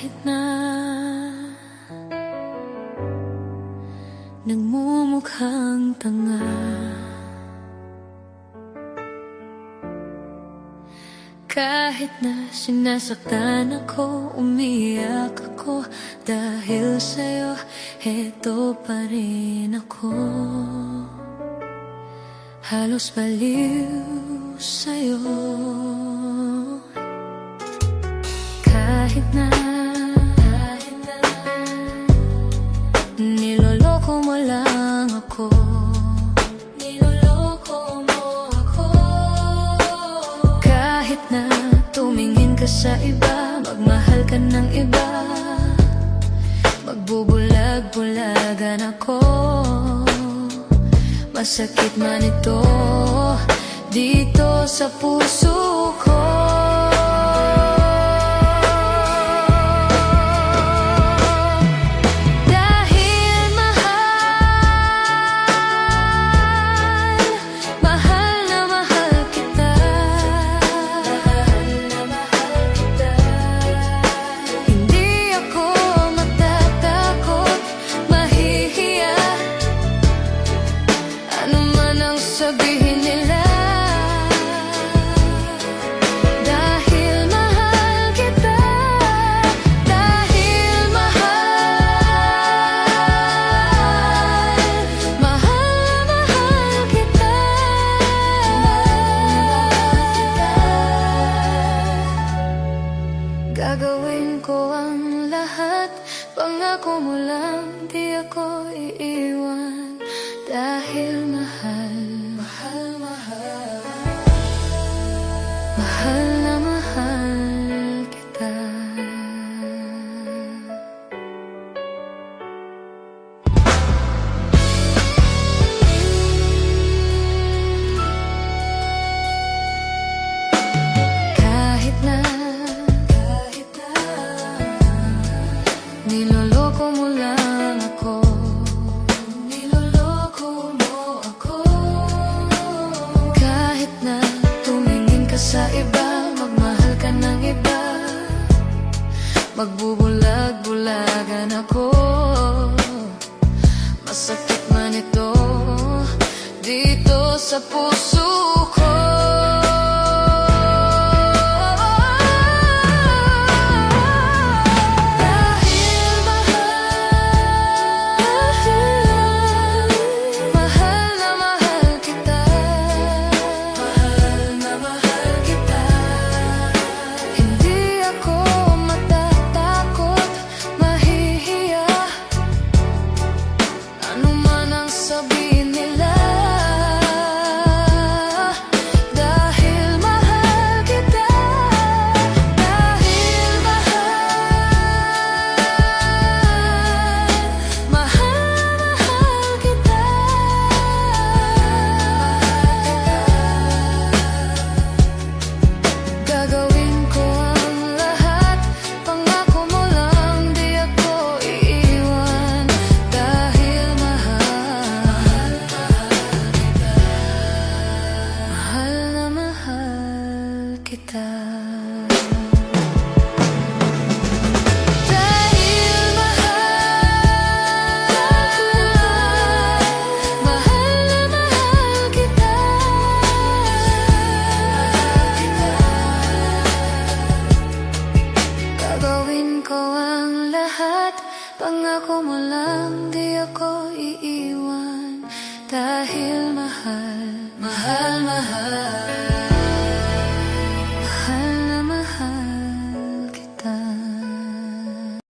Kahit na nagmumukhang tanga, kahit na sinasaktan ako, umiyak ako, dahil sa'yo, heto pa rin ako. Halos baliw sa'yo. Kahit na niloloko mo lang ako, niloloko mo ako. Kahit na tumingin ka sa iba, magmahal ka ng iba, magbubulag-bulagan ako. Masakit man ito dito sa puso ko. Sabihin nila, dahil mahal kita, dahil mahal kita. Gagawin ko ang lahat, pangako mo lang, di ako iiwan, dahil mahal na mahal kita. Kahit na niloloko mo lang ako, niloloko mo ako. Kahit na tumingin ka sa iba, magmahal ka ng iba, magbubulag-bulagan ako. Masakit man ito dito sa puso ko. Pangako mo lang, di ako iiwan, dahil mahal